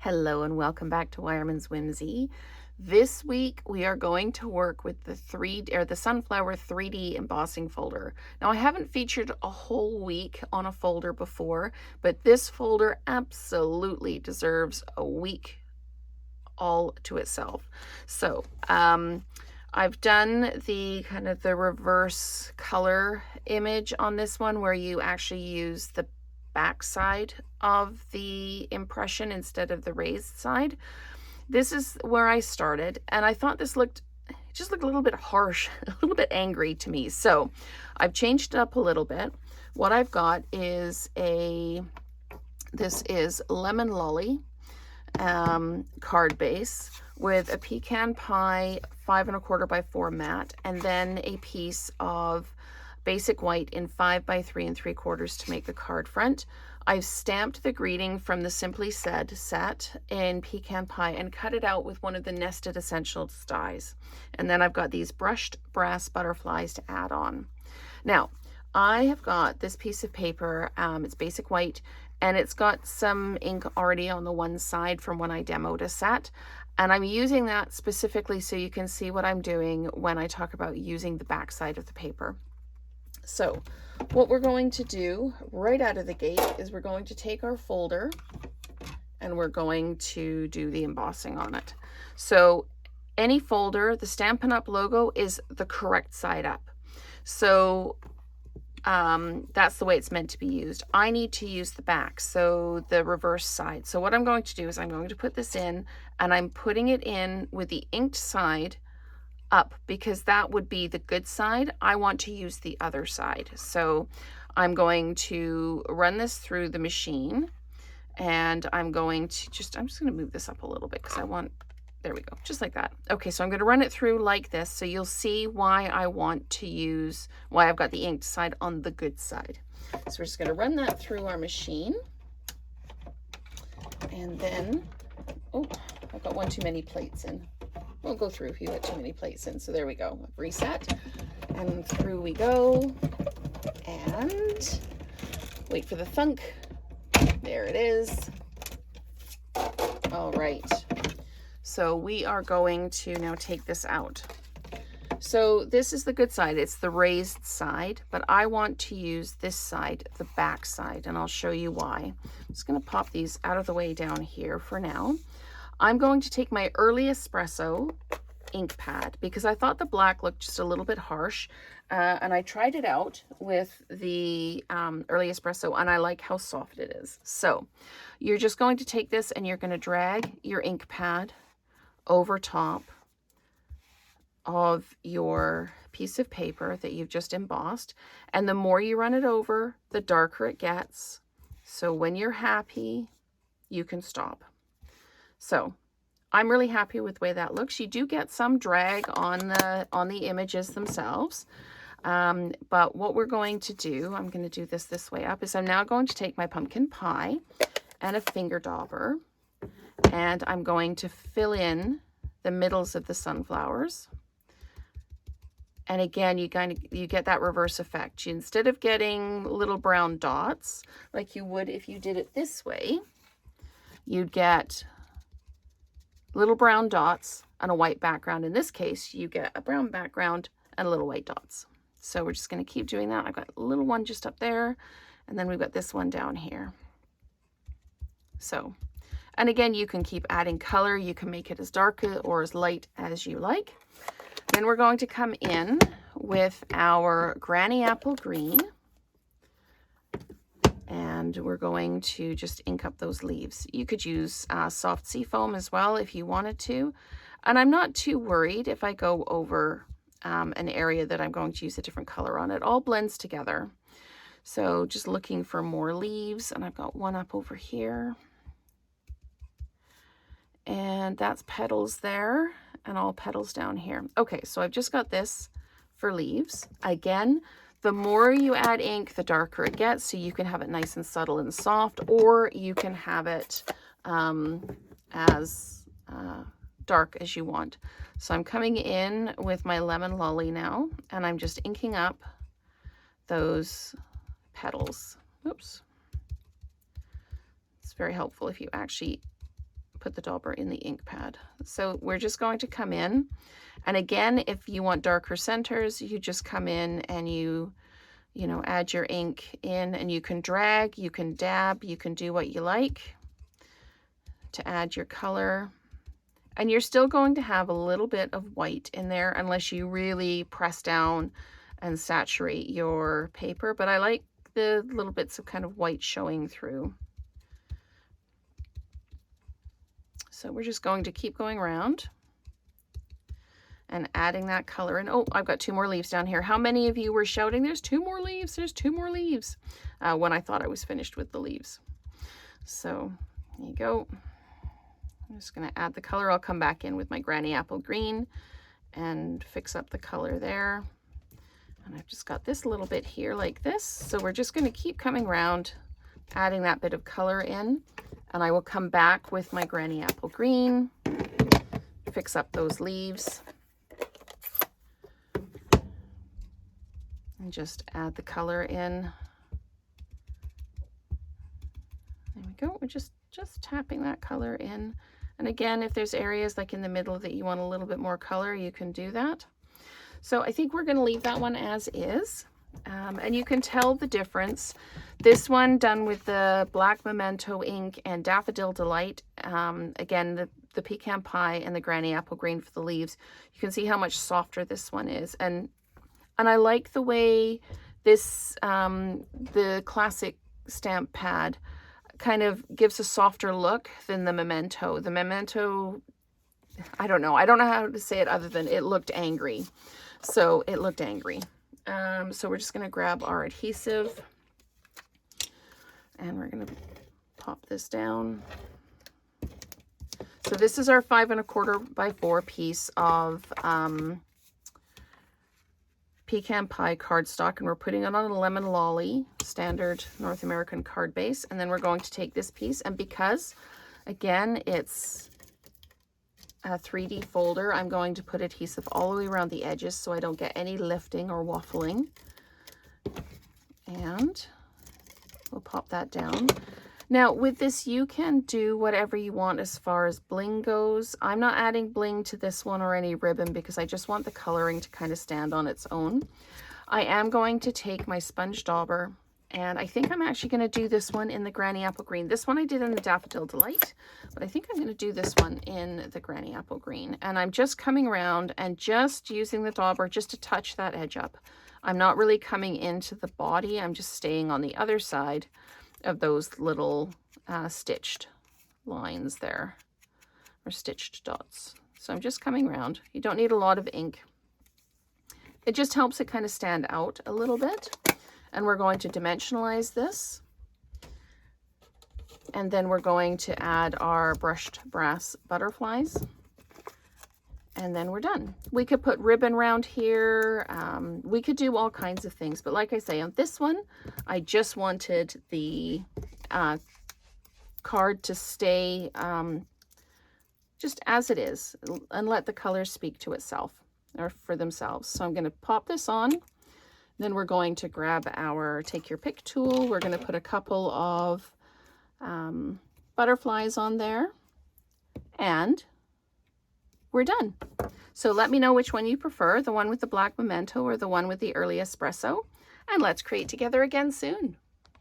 Hello and welcome back to Wireman's Whimsy. This week we are going to work with the Sunflower 3D embossing folder. Now I haven't featured a whole week on a folder before, but this folder absolutely deserves a week all to itself. So I've done the kind of the reverse color image on this one where you actually use the back side of the impression instead of the raised side. This is where I started, and I thought this just looked a little bit harsh, a little bit angry to me. So I've changed it up a little bit. What I've got is this is Lemon Lolly card base with a pecan pie 5 1/4 by 4 mat, and then a piece of basic white in 5 by 3 3/4 to make the card front. I've stamped the greeting from the Simply Said set in pecan pie and cut it out with one of the Nested Essentials dies. And then I've got these brushed brass butterflies to add on. Now, I have got this piece of paper, it's basic white, and it's got some ink already on the one side from when I demoed a set. And I'm using that specifically so you can see what I'm doing when I talk about using the back side of the paper. So what we're going to do right out of the gate is we're going to take our folder and we're going to do the embossing on it. So any folder, the Stampin' Up logo is the correct side up. So that's the way it's meant to be used. I need to use the back, so the reverse side. So what I'm going to do is I'm going to put this in, and I'm putting it in with the inked side up because that would be the good side. I want to use the other side. So I'm going to run this through the machine, and I'm just going to move this up a little bit because I want, there we go, just like that. Okay, so I'm going to run it through like this so you'll see why I've got the inked side on the good side. So we're just going to run that through our machine. And then, oh, I've got one too many plates in. We'll go through if you got too many plates in. So there we go, reset, and through we go, and wait for the thunk. There it is. All right. So we are going to now take this out. So this is the good side. It's the raised side, but I want to use this side, the back side, and I'll show you why. I'm just going to pop these out of the way down here for now. I'm going to take my Early Espresso ink pad because I thought the black looked just a little bit harsh, and I tried it out with the Early Espresso, and I like how soft it is. So you're just going to take this and you're going to drag your ink pad over top of your piece of paper that you've just embossed, and the more you run it over, the darker it gets. So when you're happy, you can stop. So I'm really happy with the way that looks. You do get some drag on the images themselves, but what we're going to do, I'm going to do this way up, is I'm now going to take my pumpkin pie and a finger dauber, and I'm going to fill in the middles of the sunflowers. And again, you get that reverse effect. Instead of getting little brown dots like you would if you did it this way, you'd get little brown dots on a white background. In this case, you get a brown background and little white dots. So we're just going to keep doing that. I've got a little one just up there, and then we've got this one down here. So, and again, you can keep adding color. You can make it as dark or as light as you like. Then we're going to come in with our Granny Apple Green, and we're going to just ink up those leaves. You could use soft seafoam as well if you wanted to, and I'm not too worried if I go over an area that I'm going to use a different color on. It all blends together. So just looking for more leaves, and I've got one up over here, and that's petals there, and all petals down here. Okay, so I've just got this for leaves. Again, the more you add ink, the darker it gets, so you can have it nice and subtle and soft, or you can have it as dark as you want. So I'm coming in with my Lemon Lolly now, and I'm just inking up those petals. Oops. It's very helpful if you actually put the dauber in the ink pad. So we're just going to come in, and again, if you want darker centers, you just come in and you know, add your ink in, and you can drag, you can dab, you can do what you like to add your color. And you're still going to have a little bit of white in there unless you really press down and saturate your paper, but I like the little bits of kind of white showing through. So we're just going to keep going around and adding that color in. Oh, I've got 2 more leaves down here. How many of you were shouting, there's 2 more leaves, there's 2 more leaves, when I thought I was finished with the leaves? So there you go. I'm just going to add the color. I'll come back in with my Granny Apple Green and fix up the color there. And I've just got this little bit here like this. So we're just going to keep coming around, adding that bit of color in. And I will come back with my Granny Apple Green, fix up those leaves, and just add the color in. There we go. We're just tapping that color in. And again, if there's areas like in the middle that you want a little bit more color, you can do that. So I think we're going to leave that one as is. And you can tell the difference. This one done with the black memento ink and Daffodil Delight. Again, the pecan pie and the Granny Apple Green for the leaves. You can see how much softer this one is. And I like the way this, the classic stamp pad kind of gives a softer look than the memento. The memento, I don't know how to say it other than it looked angry. So it looked angry. So we're just going to grab our adhesive and we're going to pop this down. So this is our 5 1/4 by 4 piece of pecan pie cardstock, and we're putting it on a lemon lolly standard North American card base. And then we're going to take this piece, and because again it's a 3D folder, I'm going to put adhesive all the way around the edges so I don't get any lifting or waffling. And we'll pop that down. Now with this, you can do whatever you want as far as bling goes. I'm not adding bling to this one or any ribbon because I just want the coloring to kind of stand on its own. I am going to take my sponge dauber, and I think I'm actually going to do this one in the Granny Apple Green. This one I did in the Daffodil Delight, but I think I'm going to do this one in the Granny Apple Green. And I'm just coming around and just using the dauber just to touch that edge up. I'm not really coming into the body. I'm just staying on the other side of those little stitched lines there, or stitched dots. So I'm just coming around. You don't need a lot of ink. It just helps it kind of stand out a little bit. And we're going to dimensionalize this. And then we're going to add our brushed brass butterflies. And then we're done. We could put ribbon around here. We could do all kinds of things. But like I say, on this one, I just wanted the card to stay just as it is and let the colors speak to itself or for themselves. So I'm going to pop this on. Then we're going to grab our take your pick tool. We're going to put a couple of butterflies on there. And we're done. So let me know which one you prefer, the one with the black memento or the one with the early espresso, and let's create together again soon.